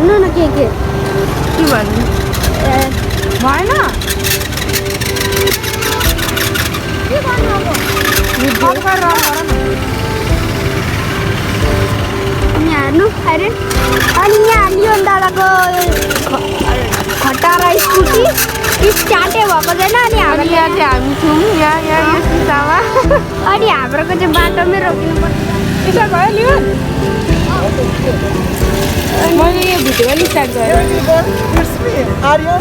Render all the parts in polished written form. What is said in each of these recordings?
भन्नु न के भन्नु भएन के भन्नु अब यहाँ हेर्नु अरे अनि यहाँ लियोन दादाको खट्टा र स्कुटी स्टार्टै भएको छैन अनि हाम्रो यहाँ चाहिँ हामी छौँ यहाँ यो सिसामा अनि हाम्रोको चाहिँ बाटोमै रोकिनु पर्छ यसो भयो लियोन मैले यो भिडियो पनि स्टार्ट गरेँ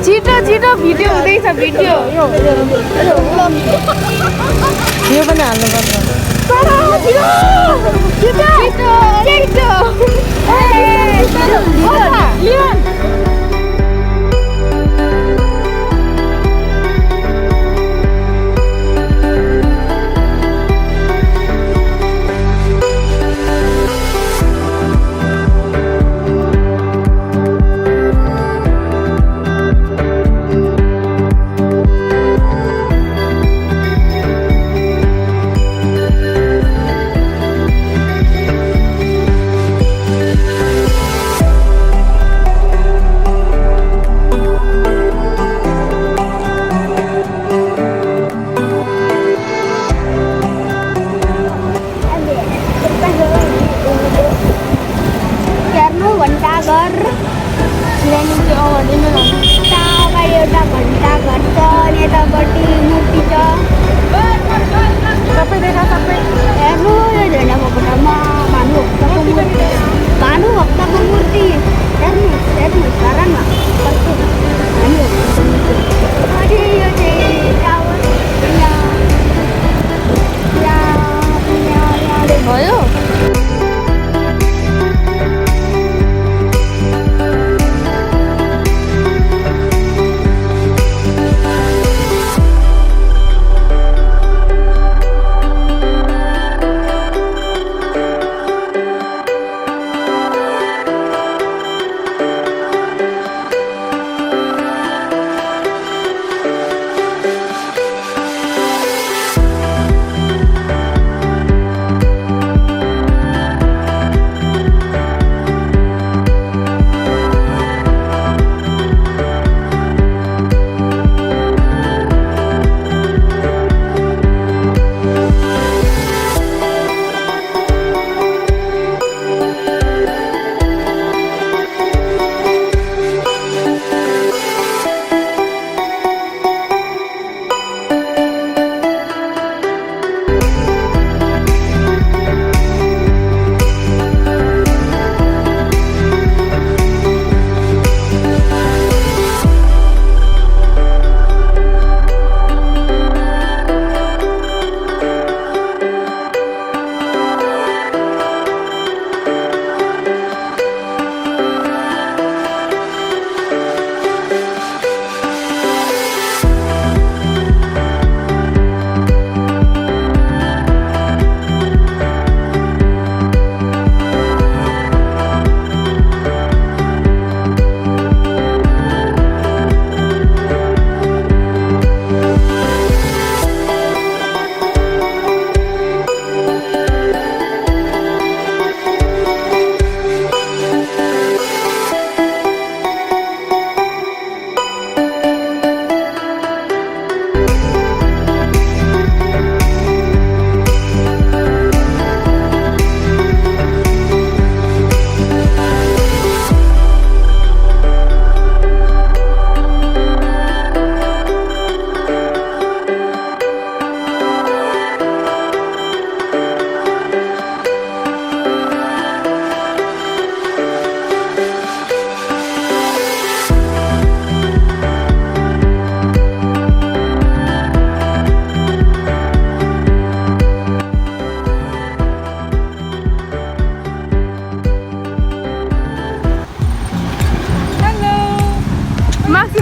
छिटो छिटो भिडियो हुँदैछ भिडियो यो पनि हाल्नुपर्छ लियोन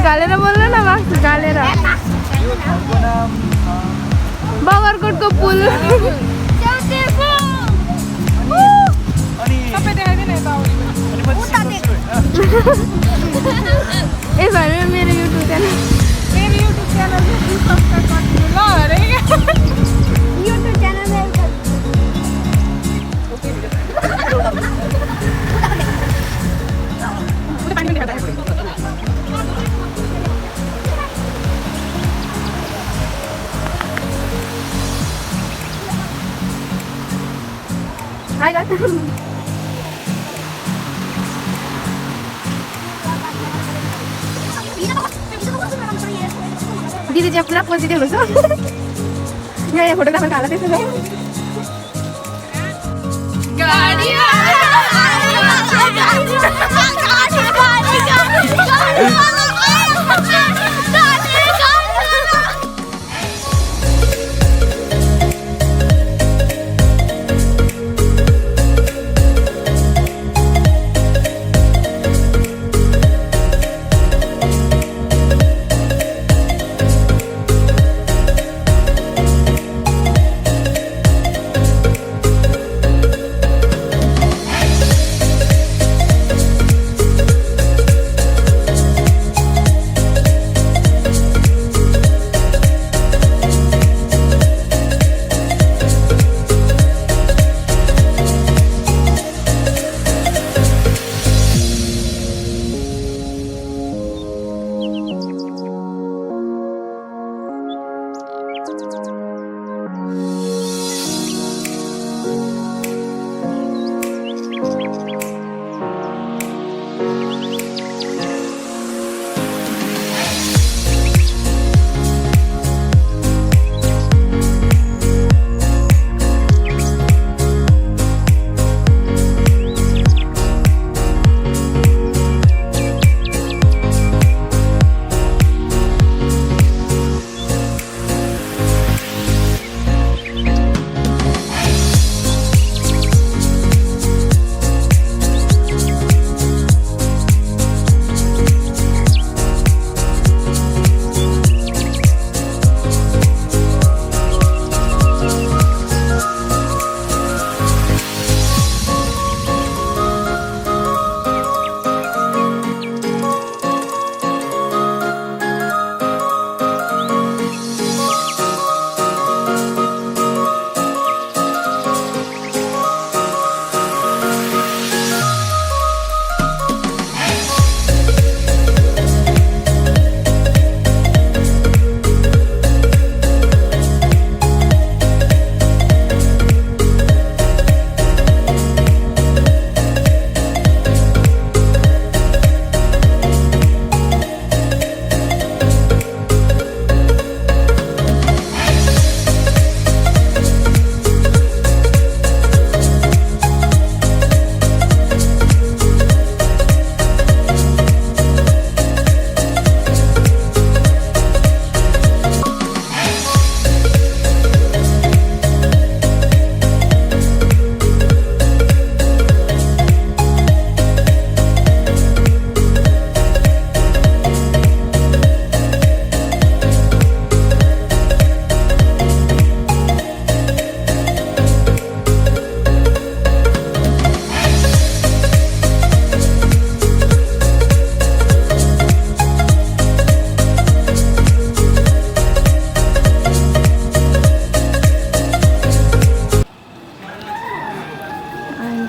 गालेर बोल्नु न मास्क गालेर बगरकोटको पुल यसो मेरो युट्युब च्यानल सब्स्क्राइब गरिदिनु ल अरे युट्युब च्यानल I got दिदी चाहिँ पुरा पोजिटिभ हुन्छ यहाँ फोटोग्राफर हाल त्यसो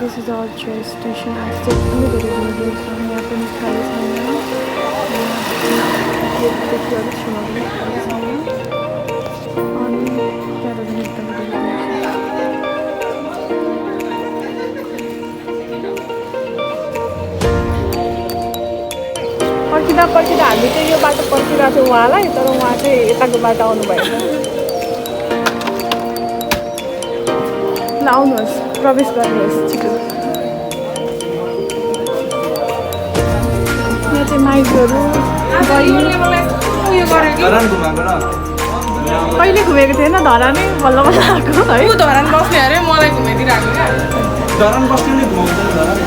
This is our train station. I still only very video from here to पर्खिँदा हामी चाहिँ यो बाटो पर्खिरहेको थियौँ उहाँलाई, तर उहाँ चाहिँ यताको बाटो आउनु भएछ। ल आउनुहोस्, प्रवेश गर्नुहोस् छिटो। यहाँ चाहिँ माइकहरू कहिले घुमेको थिएन, धरानै बल्ल बल्ल आएको है। धरान बस्ने अरे मलाई घुमाइदिरहेको क्या। धरान बस्ने नै घुमाउँदैन धरान।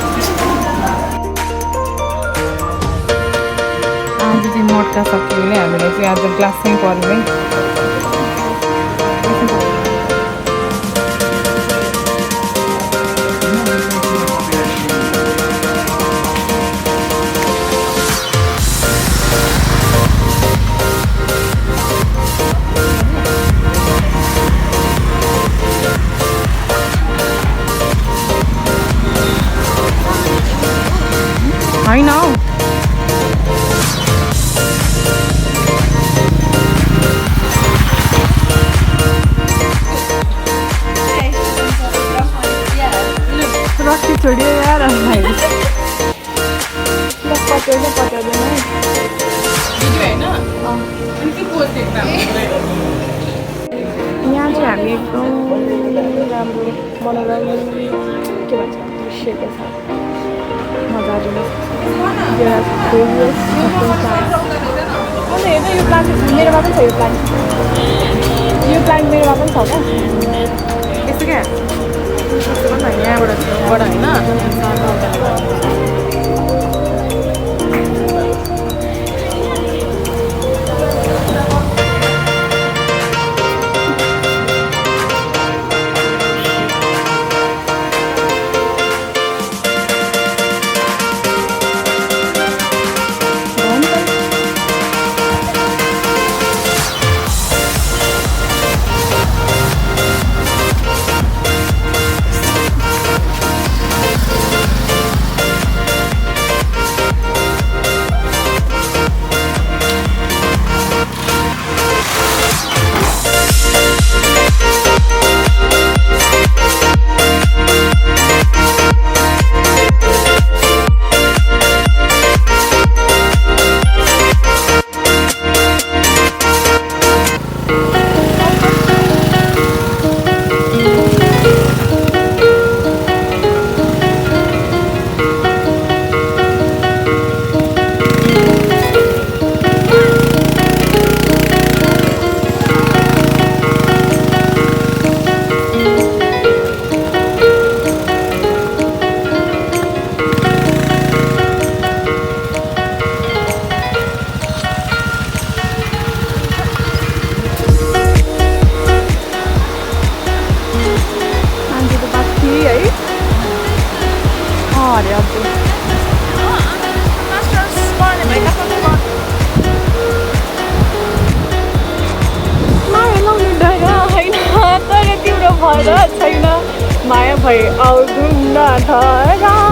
आज चाहिँ मटका सकिने हामीले चाहिँ आज ग्लासमै पर्ने। I know. यहाँ चाहिँ हामी एकदम राम्रो मनोरम के भन्छ दृश्यको साथ मजा लिन सक्छौँ। हेर्नु यो प्लान मेरोमा पनि छ यो प्लान मेरोमा पनि छ क्या यस्तो क्या यहाँबाट छेउबाट होइन छैन माया भई आउँदुन्न धरान